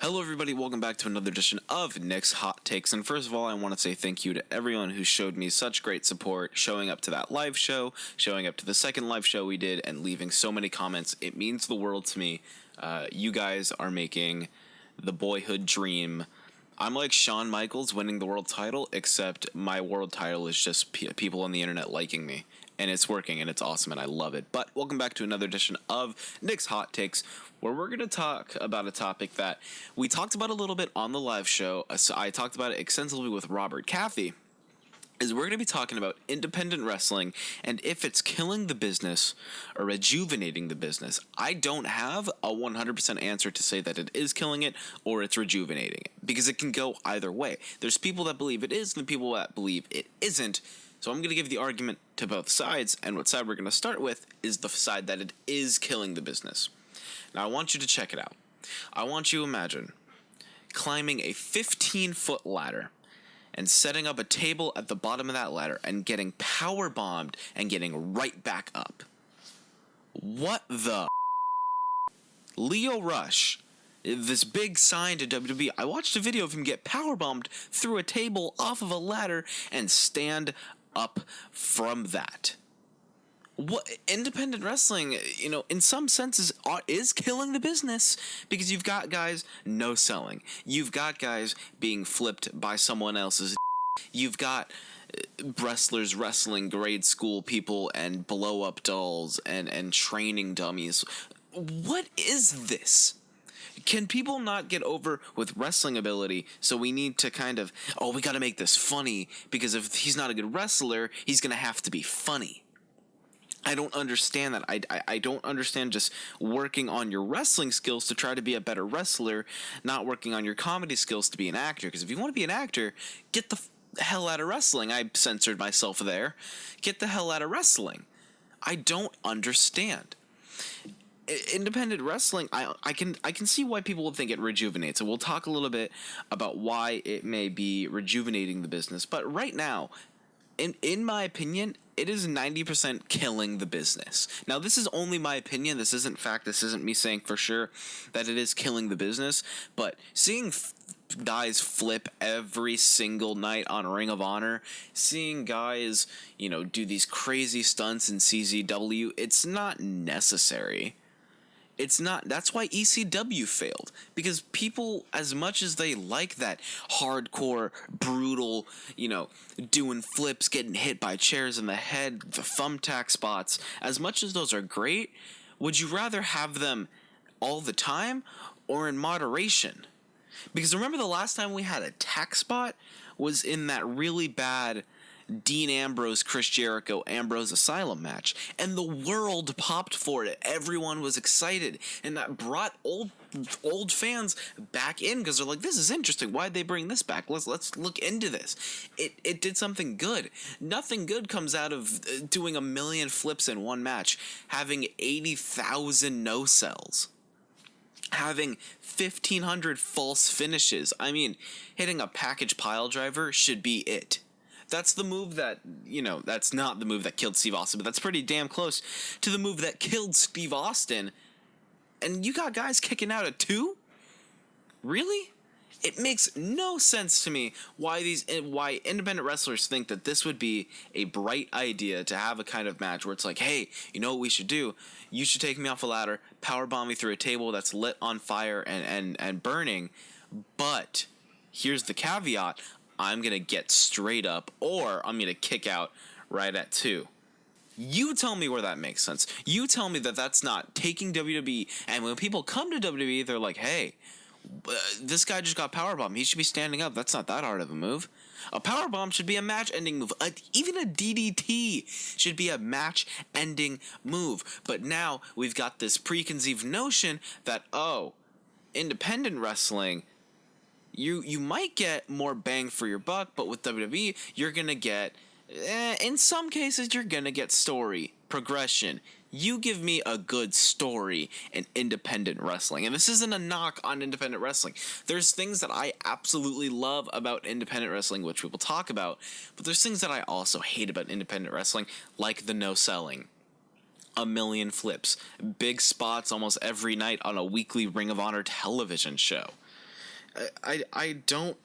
Hello everybody, welcome back to another edition of Nick's Hot Takes, and first of all I want to say thank you to everyone who showed me such great support, showing up to that live show, showing up to the second live show we did, and leaving so many comments. It means the world to me. You guys are making the boyhood dream. I'm like Shawn Michaels winning the world title, except my world title is just people on the internet liking me. And it's working, and it's awesome, and I love it. But welcome back to another edition of Nick's Hot Takes, where we're going to talk about a topic that we talked about a little bit on the live show. So I talked about it extensively with Robert Cathy. Is we're going to be talking about independent wrestling and if it's killing the business or rejuvenating the business. I don't have a 100% answer to say that it is killing it or it's rejuvenating it, because it can go either way. There's people that believe it is and people that believe it isn't. So I'm going to give the argument to both sides, and what side we're going to start with is the side that it is killing the business. Now I want you to check it out. I want you to imagine climbing a 15-foot ladder and setting up a table at the bottom of that ladder and getting power bombed and getting right back up. What the Leo Rush, this big sign to WWE. I watched a video of him get power bombed through a table off of a ladder and stand up from that. What independent wrestling, in some senses is killing the business, because you've got guys no selling. You've got guys being flipped by someone else's. You've got wrestlers wrestling grade school people and blow up dolls and training dummies. What is this? Can people not get over with wrestling ability, so we need to we got to make this funny, because if he's not a good wrestler, he's going to have to be funny. I don't understand that. I don't understand just working on your wrestling skills to try to be a better wrestler, not working on your comedy skills to be an actor, because if you want to be an actor, get the hell out of wrestling. I censored myself there. Get the hell out of wrestling. I don't understand. Independent wrestling, I can see why people would think it rejuvenates, and we'll talk a little bit about why it may be rejuvenating the business. But right now, in my opinion, it is 90% killing the business. Now, this is only my opinion. This isn't fact. This isn't me saying for sure that it is killing the business. But seeing guys flip every single night on Ring of Honor, seeing guys, do these crazy stunts in CZW, it's not necessary. It's not. That's why ECW failed, because people, as much as they like that hardcore, brutal, doing flips, getting hit by chairs in the head, the thumbtack spots, as much as those are great, would you rather have them all the time or in moderation? Because remember the last time we had a tack spot was in that really bad Dean Ambrose, Chris Jericho, Ambrose Asylum match, and the world popped for it. Everyone was excited, and that brought old fans back in, because they're like, this is interesting. Why'd they bring this back? Let's look into this. It did something good. Nothing good comes out of doing 1 million flips in one match, having 80,000 no-sells, having 1,500 false finishes. I mean, hitting a package pile driver should be it. That's the move that, that's not the move that killed Steve Austin, but that's pretty damn close to the move that killed Steve Austin. And you got guys kicking out at 2? Really? It makes no sense to me why independent wrestlers think that this would be a bright idea to have a kind of match where it's like, hey, you know what we should do? You should take me off a ladder, powerbomb me through a table that's lit on fire and burning, but here's the caveat. I'm going to get straight up, or I'm going to kick out right at 2. You tell me where that makes sense. You tell me that that's not taking WWE, and when people come to WWE, they're like, hey, this guy just got powerbombed. He should be standing up. That's not that hard of a move. A powerbomb should be a match-ending move. Even a DDT should be a match-ending move. But now we've got this preconceived notion that, independent wrestling, you might get more bang for your buck, but with WWE, you're going to get, in some cases, you're going to get story, progression. You give me a good story in independent wrestling. And this isn't a knock on independent wrestling. There's things that I absolutely love about independent wrestling, which we will talk about, but there's things that I also hate about independent wrestling, like the no-selling. 1 million flips, big spots almost every night on a weekly Ring of Honor television show. I don't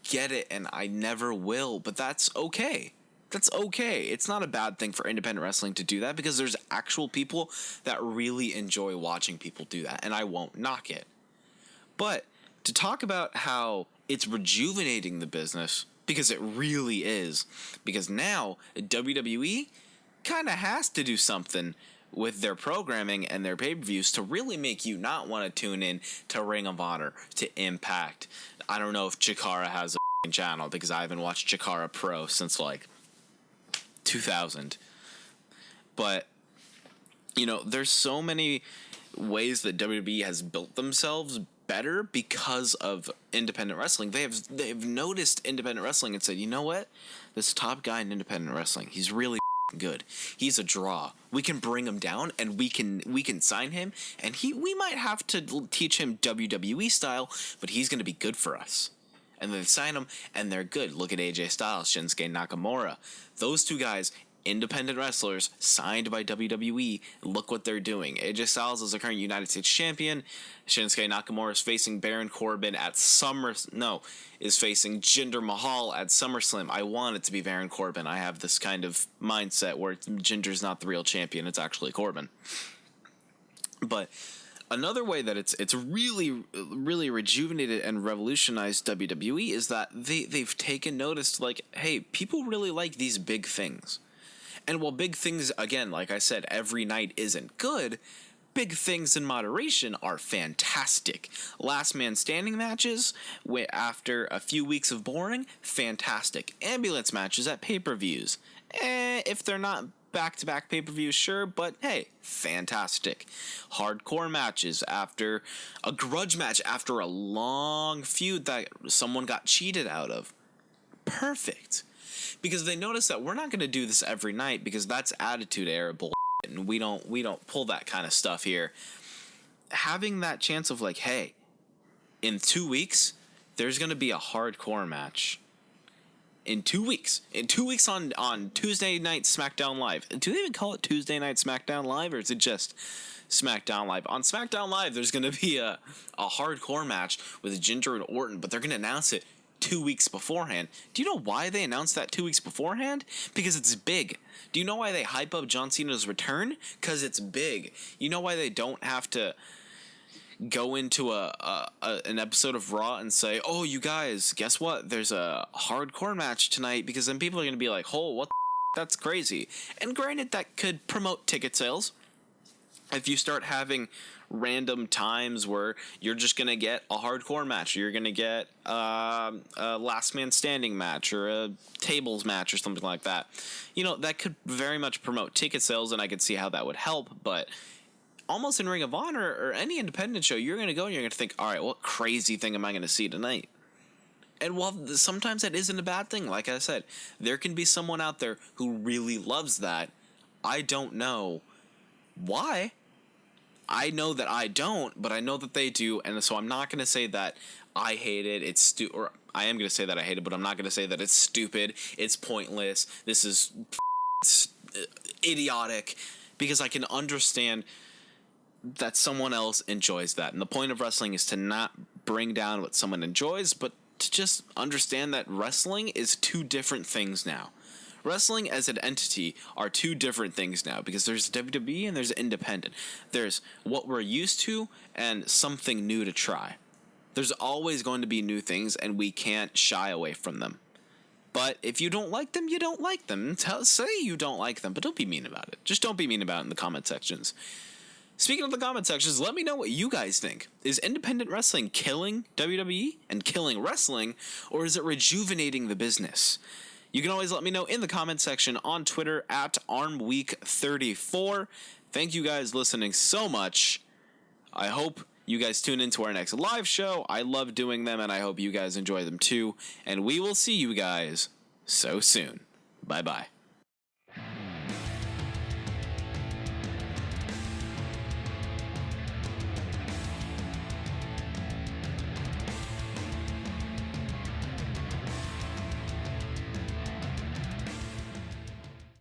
get it, and I never will, but that's okay. That's okay. It's not a bad thing for independent wrestling to do that, because there's actual people that really enjoy watching people do that, and I won't knock it. But to talk about how it's rejuvenating the business, because it really is, because now WWE kind of has to do something with their programming and their pay-per-views to really make you not want to tune in to Ring of Honor, to Impact. I don't know if Chikara has a channel, because I haven't watched Chikara Pro since like 2000. But there's so many ways that WWE has built themselves better because of independent wrestling. They've noticed independent wrestling and said, you know what, this top guy in independent wrestling, he's really good. He's a draw. We can bring him down, and we can sign him, and we might have to teach him WWE style, but he's going to be good for us. And they sign him, and they're good. Look at AJ Styles, Shinsuke Nakamura. Those two guys, independent wrestlers, signed by WWE. Look what they're doing. AJ Styles is the current United States champion. Shinsuke Nakamura is facing Baron Corbin at is facing Jinder Mahal at SummerSlam. I want it to be Baron Corbin. I have this kind of mindset where Jinder's not the real champion. It's actually Corbin. But another way that it's really, really rejuvenated and revolutionized WWE is that they've taken notice, like, hey, people really like these big things. And while big things, again, like I said, every night isn't good, big things in moderation are fantastic. Last man standing matches, after a few weeks of boring, fantastic. Ambulance matches at pay-per-views. If they're not back-to-back pay-per-views, sure, but hey, fantastic. Hardcore matches after a grudge match, after a long feud that someone got cheated out of. Perfect. Because they notice that we're not going to do this every night, because that's attitude era bullshit, and we don't pull that kind of stuff here. Having that chance of like, hey, in 2 weeks, there's going to be a hardcore match. In 2 weeks on Tuesday Night SmackDown Live. Do they even call it Tuesday Night SmackDown Live, or is it just SmackDown Live? On SmackDown Live, there's going to be a hardcore match with Jinder and Orton, but they're going to announce it 2 weeks beforehand. Do you know why they announced that 2 weeks beforehand? Because it's big. Do you know why they hype up John Cena's return? Because it's big. You know why they don't have to go into an episode of Raw and say, oh, you guys, guess what? There's a hardcore match tonight, because then people are going to be like, oh, what the that's crazy. And granted, that could promote ticket sales. If you start having random times where you're just going to get a hardcore match, you're going to get a last man standing match or a tables match or something like that, that could very much promote ticket sales, and I could see how that would help. But almost in Ring of Honor or any independent show, you're going to go and you're going to think, all right, what crazy thing am I going to see tonight? And while sometimes that isn't a bad thing, like I said, there can be someone out there who really loves that. I don't know why. I know that I don't, but I know that they do, and so I'm not going to say that I hate it, or I am going to say that I hate it, but I'm not going to say that it's stupid, it's pointless, this is idiotic, because I can understand that someone else enjoys that. And the point of wrestling is to not bring down what someone enjoys, but to just understand that wrestling is two different things now. Wrestling as an entity are two different things now, because there's WWE and there's independent. There's what we're used to and something new to try. There's always going to be new things, and we can't shy away from them. But if you don't like them, you don't like them. Say you don't like them, but don't be mean about it. Just don't be mean about it in the comment sections. Speaking of the comment sections, let me know what you guys think. Is independent wrestling killing WWE and killing wrestling, or is it rejuvenating the business? You can always let me know in the comment section on Twitter at ArmWeek34. Thank you guys listening so much. I hope you guys tune into our next live show. I love doing them, and I hope you guys enjoy them too. And we will see you guys so soon. Bye-bye.